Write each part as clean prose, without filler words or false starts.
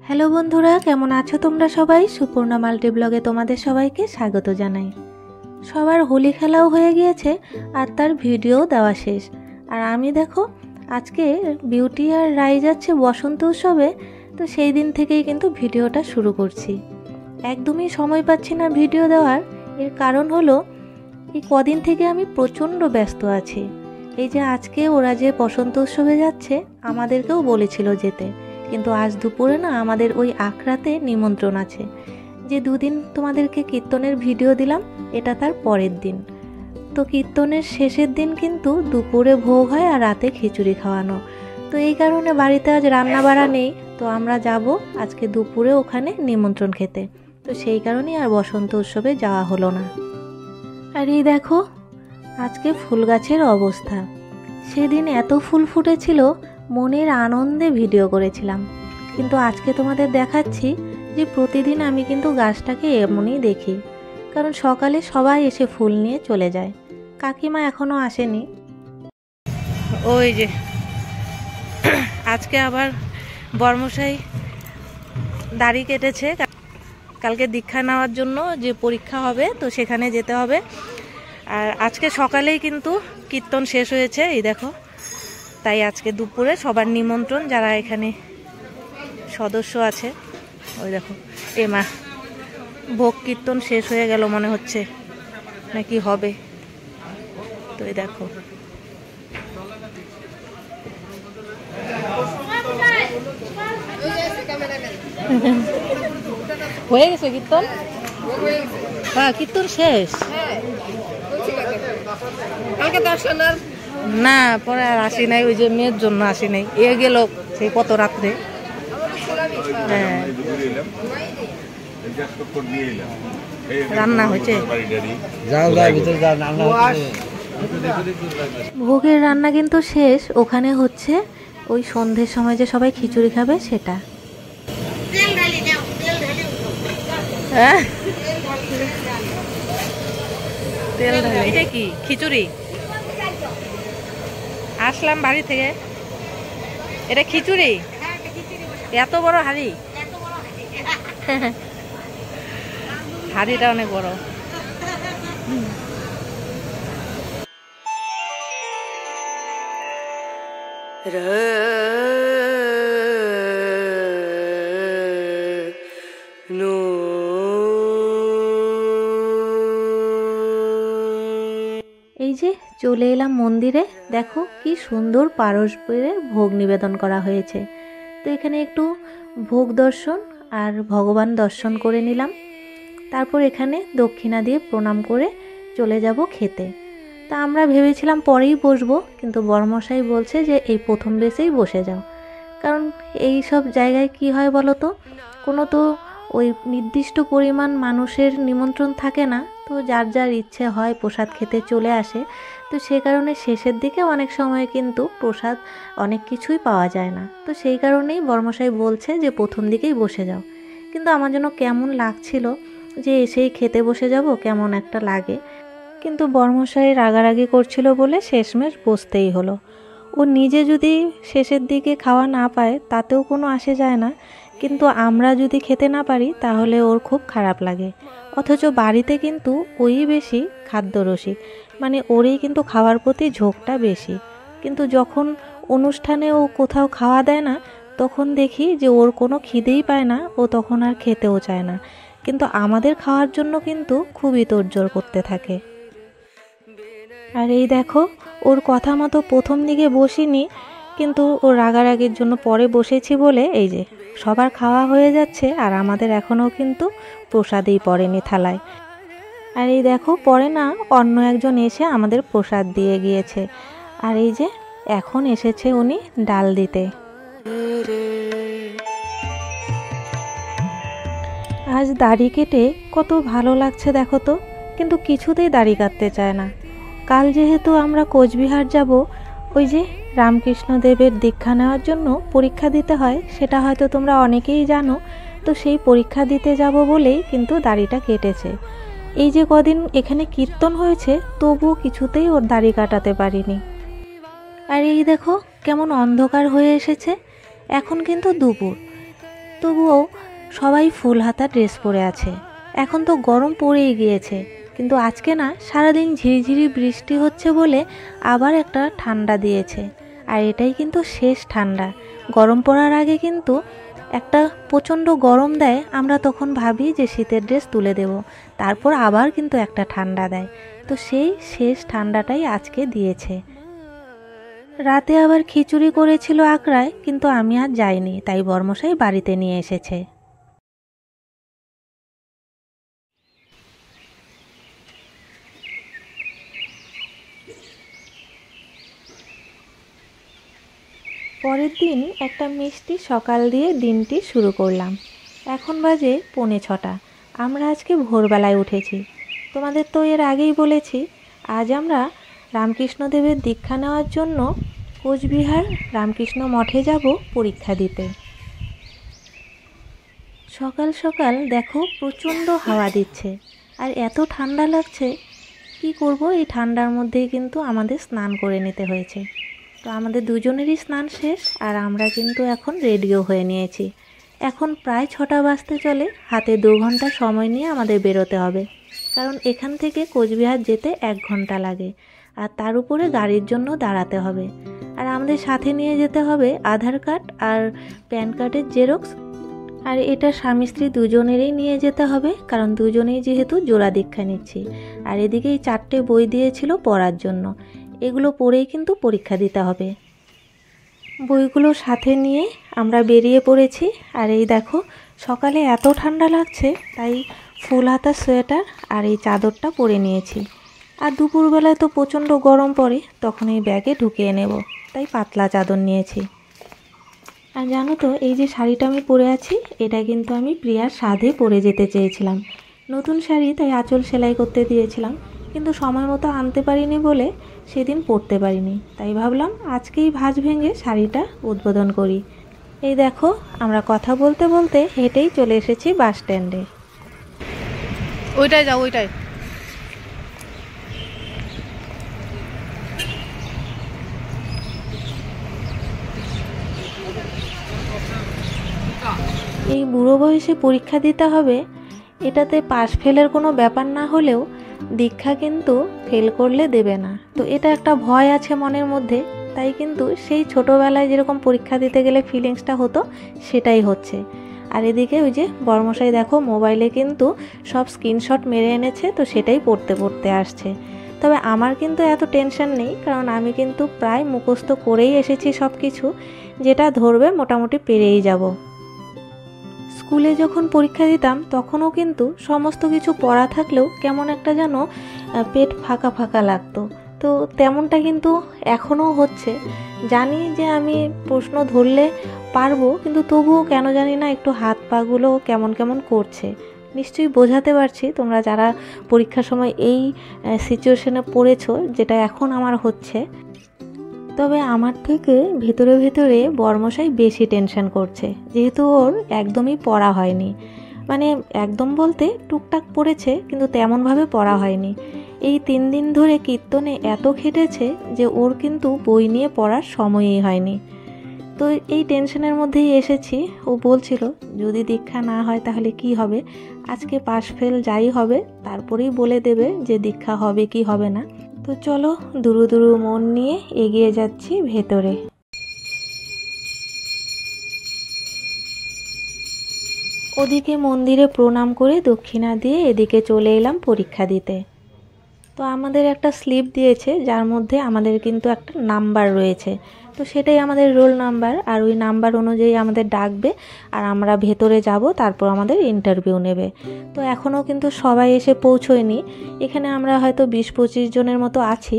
Hello বন্ধুরা, কেমন আছো তোমরা সবাই? সুপর্ণা মাল্টি ব্লগে তোমাদের সবাইকে স্বাগত জানাই। সবার হোলি খেলাও হয়ে গিয়েছে আর তার ভিডিও দেওয়া শেষ। আর আমি দেখো আজকে বিউটি আর রাই যাচ্ছে বসন্ত উৎসবে, তো সেই দিন থেকেই কিন্তু ভিডিওটা শুরু করছি। একদমই সময় পাচ্ছি না ভিডিও দেওয়ার। এর কারণ হলো এই কদিন থেকে আমি প্রচণ্ড ব্যস্ত আছি। এই যে আজকে ওরা যে বসন্ত উৎসবে যাচ্ছে আমাদেরকেও বলেছিল যেতে, কিন্তু আজ দুপুরে না আমাদের ওই আখড়াতে নিমন্ত্রণ আছে। যে দুদিন তোমাদেরকে কীর্তনের ভিডিও দিলাম এটা তার পরের দিন। তো কীর্তনের শেষের দিন কিন্তু দুপুরে ভোগ হয় আর রাতে খিচুড়ি খাওয়ানো। তো এই কারণে বাড়িতে আজ রান্না বাড়া নেই, তো আমরা যাব আজকে দুপুরে ওখানে নিমন্ত্রণ খেতে। তো সেই কারণেই আর বসন্ত উৎসবে যাওয়া হলো না। আর এই দেখো আজকে ফুল গাছের অবস্থা। সেদিন এত ফুল ফুটেছিল, মনের আনন্দে ভিডিও করেছিলাম। কিন্তু আজকে তোমাদের দেখাচ্ছি যে প্রতিদিন আমি কিন্তু গাছটাকে এমনই দেখি, কারণ সকালে সবাই এসে ফুল নিয়ে চলে যায়। কাকিমা এখনো আসেনি। ওই যে আজকে আবার বর্মশাই দাড়ি কেটেছে, কালকে দীক্ষা নেওয়ার জন্য যে পরীক্ষা হবে তো সেখানে যেতে হবে। আর আজকে সকালেই কিন্তু কীর্তন শেষ হয়েছে, এই দেখো। তাই আজকে দুপুরে সবার নিমন্ত্রণ, যারা এখানে সদস্য আছে। ওই দেখো এ মা, ভোগ কীর্তন শেষ হয়ে গেল মনে হচ্ছে, নাকি হবে। তো এই দেখো হয়ে গেছে কীর্তন। হ্যাঁ কীর্তন শেষ না, পরে আর আসি নাই, ওই যে মেয়ের জন্য আসি নাই। এ গেল সেই কত রাত্রে। হ্যাঁ রান্না হয়েছে, ভোগের রান্না কিন্তু শেষ। ওখানে হচ্ছে ওই সন্ধ্যের সময় যে সবাই খিচুড়ি খাবে সেটা। হ্যাঁ তেল ঢালে। এটা কি খিচুড়ি? আসলাম বাড়ি থেকে, এটা খিচুড়ি? এত বড় হাঁড়ি? হাঁড়িটা অনেক বড়। এই যে চলে এলাম মন্দিরে, দেখো কি সুন্দর পারস পেরে ভোগ নিবেদন করা হয়েছে। তো এখানে একটু ভোগ দর্শন আর ভগবান দর্শন করে নিলাম। তারপর এখানে দক্ষিণা দিয়ে প্রণাম করে চলে যাব খেতে। তা আমরা ভেবেছিলাম পরেই বসবো, কিন্তু বড়মশাই বলছে যে এই প্রথম বেসেই বসে যাও। কারণ এই সব জায়গায় কি হয় বলো তো, কোনো তো ওই নির্দিষ্ট পরিমাণ মানুষের নিমন্ত্রণ থাকে না, তো যার যার ইচ্ছে হয় প্রসাদ খেতে চলে আসে। তো সে কারণে শেষের দিকে অনেক সময় কিন্তু প্রসাদ অনেক কিছুই পাওয়া যায় না। তো সেই কারণেই বড়মশাই বলছে যে প্রথম দিকেই বসে যাও। কিন্তু আমার জন্য কেমন লাগছিল যে এসেই খেতে বসে যাব, কেমন একটা লাগে। কিন্তু বড়মশাই রাগারাগি করছিল বলে শেষমেশ বসতেই হলো। ও নিজে যদি শেষের দিকে খাওয়া না পায় তাতেও কোনো আসে যায় না, কিন্তু আমরা যদি খেতে না পারি তাহলে ওর খুব খারাপ লাগে। অথচ বাড়িতে কিন্তু ওই বেশি খাদ্যরসিক, মানে ওরই কিন্তু খাওয়ার প্রতি ঝোঁকটা বেশি। কিন্তু যখন অনুষ্ঠানে ও কোথাও খাওয়া দেয় না তখন দেখি যে ওর কোনো খিদেই পায় না, ও তখন আর খেতেও চায় না। কিন্তু আমাদের খাওয়ার জন্য কিন্তু খুবই তোড়জোড় করতে থাকে। আর এই দেখো ওর কথা মতো প্রথম দিকে বসিনি, কিন্তু ওর রাগারাগির জন্য পরে বসেছি বলে এই যে সবার খাওয়া হয়ে যাচ্ছে, আর আমাদের এখনও কিন্তু প্রসাদেই পড়েনি থালায়। আর এই দেখো পরে না অন্য একজন এসে আমাদের প্রসাদ দিয়ে গিয়েছে। আর এই যে এখন এসেছে উনি ডাল দিতে। আজ দাড়ি কেটে কত ভালো লাগছে দেখো তো, কিন্তু কিছুতেই দাড়ি কাটতে চায় না। কাল যেহেতু আমরা কোচবিহার যাব, ওই যে রামকৃষ্ণদেবের দীক্ষা নেওয়ার জন্য পরীক্ষা দিতে হয়, সেটা হয়তো তোমরা অনেকেই জানো। তো সেই পরীক্ষা দিতে যাব বলেই কিন্তু দাড়িটা কেটেছে। এই যে কদিন এখানে কীর্তন হয়েছে তবুও কিছুতেই ওর দাড়ি কাটাতে পারিনি। আর এই দেখো কেমন অন্ধকার হয়ে এসেছে, এখন কিন্তু দুপুর। তবুও সবাই ফুল হাতা ড্রেস পরে আছে। এখন তো গরম পড়েই গিয়েছে, কিন্তু আজকে না সারাদিন ঝিরিঝিরি বৃষ্টি হচ্ছে বলে আবার একটা ঠান্ডা দিয়েছে। আর এটাই কিন্তু শেষ ঠান্ডা। গরম পড়ার আগে কিন্তু একটা প্রচণ্ড গরম দেয়, আমরা তখন ভাবি যে শীতের ড্রেস তুলে দেব, তারপর আবার কিন্তু একটা ঠান্ডা দেয়। তো সেই শেষ ঠান্ডাটাই আজকে দিয়েছে। রাতে আবার খিচুড়ি করেছিল আকরায়, কিন্তু আমি আর যাইনি, তাই বর্মশাই বাড়িতে নিয়ে এসেছে। পরের দিন একটা মিষ্টি সকাল দিয়ে দিনটি শুরু করলাম। এখন বাজে 6:45। আমরা আজকে ভোরবেলায় উঠেছি। তোমাদের তো এর আগেই বলেছি, আজ আমরা রামকৃষ্ণদেবের দীক্ষা নেওয়ার জন্য কোচবিহার রামকৃষ্ণ মঠে যাব পরীক্ষা দিতে। সকাল সকাল দেখো প্রচণ্ড হাওয়া দিচ্ছে আর এত ঠান্ডা লাগছে। কি করব, এই ঠান্ডার মধ্যেই কিন্তু আমাদের স্নান করে নিতে হয়েছে। তো আমাদের দুজনেরই স্নান শেষ আর আমরা কিন্তু এখন রেডিও হয়ে নিয়েছি। এখন প্রায় 6টা বাজতে চলে, হাতে 2 ঘন্টা সময় নিয়ে আমাদের বেরোতে হবে, কারণ এখান থেকে কোচবিহার যেতে 1 ঘন্টা লাগে আর তার উপরে গাড়ির জন্য দাঁড়াতে হবে। আর আমাদের সাথে নিয়ে যেতে হবে আধার কার্ড আর প্যান কার্ডের জেরক্স। আর এটা স্বামী স্ত্রী দুজনেরই নিয়ে যেতে হবে, কারণ দুজনেই যেহেতু জোড়া দীক্ষা নিচ্ছি। আর এদিকে এই 4টে বই দিয়েছিল পড়ার জন্য, এগুলো পড়েই কিন্তু পরীক্ষা দিতে হবে। বইগুলো সাথে নিয়ে আমরা বেরিয়ে পড়েছি। আর এই দেখো সকালে এত ঠান্ডা লাগছে, তাই ফুল হাতা সোয়েটার আর এই চাদরটা পরে নিয়েছি। আর দুপুরবেলায় তো প্রচণ্ড গরম পড়ে, তখন এই ব্যাগে ঢুকিয়ে নেব, তাই পাতলা চাদর নিয়েছি। আর জানো তো, এই যে শাড়িটা আমি পরে আছি, এটা কিন্তু আমি প্রিয়ার সাধে পরে যেতে চেয়েছিলাম। নতুন শাড়ি, তাই আঁচল সেলাই করতে দিয়েছিলাম, কিন্তু সময় মতো আনতে পারিনি বলে সেদিন পরতে পারিনি। তাই ভাবলাম আজকেই ভাঁজ ভেঙে শাড়িটা উদ্বোধন করি। এই দেখো আমরা কথা বলতে বলতে হেঁটেই চলে এসেছি বাস স্ট্যান্ডে। ওইটাই যাও, ওইটাই। এই বুড়ো বয়সে পরীক্ষা দিতে হবে, এটাতে পাস ফেলের কোনো ব্যাপার না হলেও দীক্ষা কিন্তু ফেল করলে দেবে না। তো এটা একটা ভয় আছে মনের মধ্যে, তাই কিন্তু সেই ছোটোবেলায় যেরকম পরীক্ষা দিতে গেলে ফিলিংসটা হতো সেটাই হচ্ছে। আর এদিকে ওই যে বর্মশাই দেখো মোবাইলে কিন্তু সব স্ক্রিনশট মেরে এনেছে, তো সেটাই পড়তে পড়তে আসছে। তবে আমার কিন্তু এত টেনশন নেই, কারণ আমি কিন্তু প্রায় মুখস্থ করেই এসেছি সব কিছু, যেটা ধরবে মোটামুটি পেরেই যাব। স্কুলে যখন পরীক্ষা দিতাম তখনও কিন্তু সমস্ত কিছু পড়া থাকলেও কেমন একটা যেন পেট ফাঁকা ফাঁকা লাগতো। তো তেমনটা কিন্তু এখনও হচ্ছে। জানি যে আমি প্রশ্ন ধরলে পারবো, কিন্তু তবুও কেন জানি না একটু হাত পাগুলো কেমন কেমন করছে। নিশ্চয়ই বোঝাতে পারছি তোমরা যারা পরীক্ষার সময় এই সিচুয়েশনে পড়েছো, যেটা এখন আমার হচ্ছে। তবে আমার থেকে ভেতরে ভেতরে বর্মশাই বেশি টেনশন করছে, যেহেতু ওর একদমই পড়া হয়নি। মানে একদম বলতে টুকটাক পড়েছে, কিন্তু তেমনভাবে পড়া হয়নি। এই 3 দিন ধরে কীর্তনে এত খেটেছে যে ওর কিন্তু বই নিয়ে পড়ার সময়ই হয়নি। তো এই টেনশনের মধ্যেই এসেছি। ও বলছিল যদি দীক্ষা না হয় তাহলে কি হবে, আজকে পাস ফেল যাই হবে তারপরেই বলে দেবে যে দীক্ষা হবে কি হবে না। তো চলো দুরু দুরু মন নিয়ে এগিয়ে যাচ্ছি ভেতরে। ওদিকে মন্দিরে প্রণাম করে দক্ষিণা দিয়ে এদিকে চলে এলাম পরীক্ষা দিতে। তো আমাদের একটা স্লিপ দিয়েছে, যার মধ্যে আমাদের কিন্তু একটা নাম্বার রয়েছে। তো সেটাই আমাদের রোল নাম্বার, আর ওই নাম্বার অনুযায়ী আমাদের ডাকবে আর আমরা ভেতরে যাব, তারপর আমাদের ইন্টারভিউ নেবে। তো এখনও কিন্তু সবাই এসে পৌঁছয়নি। এখানে আমরা হয়তো 20-25 জনের মতো আছি,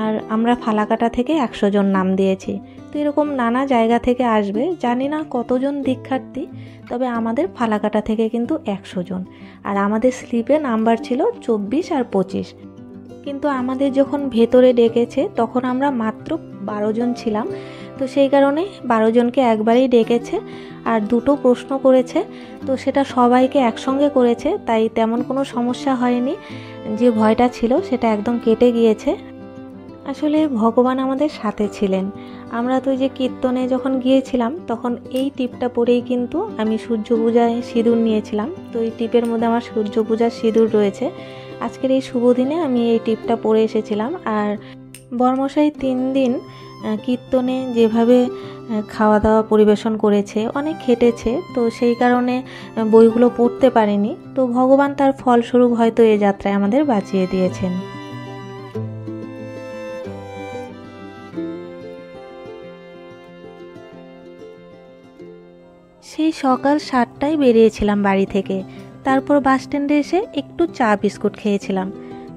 আর আমরা ফালাকাটা থেকে 100 জন নাম দিয়েছি। তো এরকম নানা জায়গা থেকে আসবে, জানি না কতজন দীক্ষার্থী, তবে আমাদের ফালাকাটা থেকে কিন্তু 100 জন। আর আমাদের স্লিপে নাম্বার ছিল 24 আর 25। কিন্তু আমাদের যখন ভেতরে ডেকেছে তখন আমরা মাত্র 12 জন ছিলাম। তো সেই কারণে 12 জনকে একবারেই ডেকেছে, আর 2টো প্রশ্ন করেছে। তো সেটা সবাইকে একসঙ্গে করেছে, তাই তেমন কোনো সমস্যা হয়নি। যে ভয়টা ছিল সেটা একদম কেটে গিয়েছে। আসলে ভগবান আমাদের সাথে ছিলেন। আমরা তো যে কীর্তনে যখন গিয়েছিলাম তখন এই টিপটা পরেই কিন্তু আমি সূর্য পূজায় সিঁদুর নিয়েছিলাম। তো এই টিপের মধ্যে আমার সূর্য পূজার সিঁদুর রয়েছে। আজকের এই শুভ দিনে আমি এই টিপটা পরে এসেছিলাম। আর বরমশাই 3 দিন কীর্তনে যেভাবে খাওয়া দাওয়া পরিবেশন করেছে, অনেক খেটেছে, তো সেই কারণে বইগুলো পড়তে পারেনি। তো ভগবান তার ফলস্বরূপ হয়তো এই যাত্রায় আমাদের বাঁচিয়ে দিয়েছেন। সেই সকাল 7টায় বেরিয়েছিলাম বাড়ি থেকে। তারপর বাস স্ট্যান্ডে এসে একটু চা বিস্কুট খেয়েছিলাম।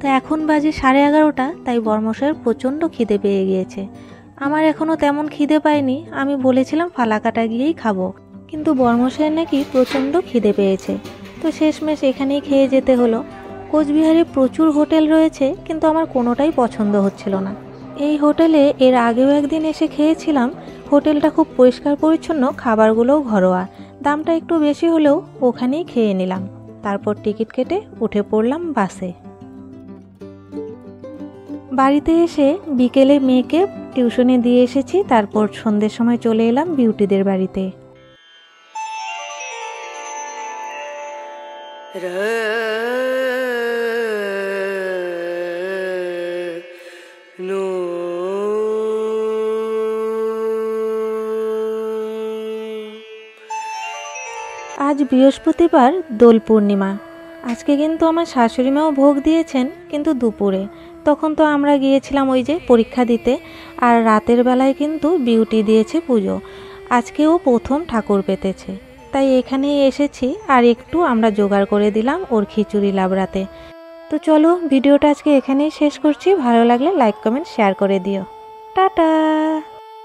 তো এখন বাজে 11:30, তাই বরমশাইয়ের প্রচণ্ড খিদে পেয়ে গিয়েছে। আমার এখনও তেমন খিদে পায়নি, আমি বলেছিলাম ফালাকাটা গিয়েই খাবো, কিন্তু বরমশাইয়ের নাকি প্রচণ্ড খিদে পেয়েছে। তো শেষমেশ এখানেই খেয়ে যেতে হলো। কোচবিহারে প্রচুর হোটেল রয়েছে, কিন্তু আমার কোনোটাই পছন্দ হচ্ছিল না। এই হোটেলে এর আগেও একদিন এসে খেয়েছিলাম। হোটেলটা খুব পরিষ্কার পরিচ্ছন্ন, খাবারগুলোও ঘরোয়া, দামটা একটু বেশি হলেও ওখানেই খেয়ে নিলাম। তারপর টিকিট কেটে উঠে পড়লাম বাসে। বাড়িতে এসে বিকেলে মেয়েকে টিউশনে দিয়ে এসেছি। তারপর সন্ধ্যের সময় চলে এলাম বিউটিদের বাড়িতে। আজ বৃহস্পতিবার, দোল পূর্ণিমা। আজকে কিন্তু আমার শাশুড়ি মাও ভোগ দিয়েছেন, কিন্তু দুপুরে। তখন তো আমরা গিয়েছিলাম ওই যে পরীক্ষা দিতে, আর রাতের বেলায় কিন্তু বিউটি দিয়েছে পুজো। আজকেও প্রথম ঠাকুর পেতেছে, তাই এখানেই এসেছি। আর একটু আমরা জোগাড় করে দিলাম ওর খিচুড়ি লাবড়াতে। তো চলো, ভিডিওটা আজকে এখানেই শেষ করছি। ভালো লাগলে লাইক কমেন্ট শেয়ার করে দিও। টাটা।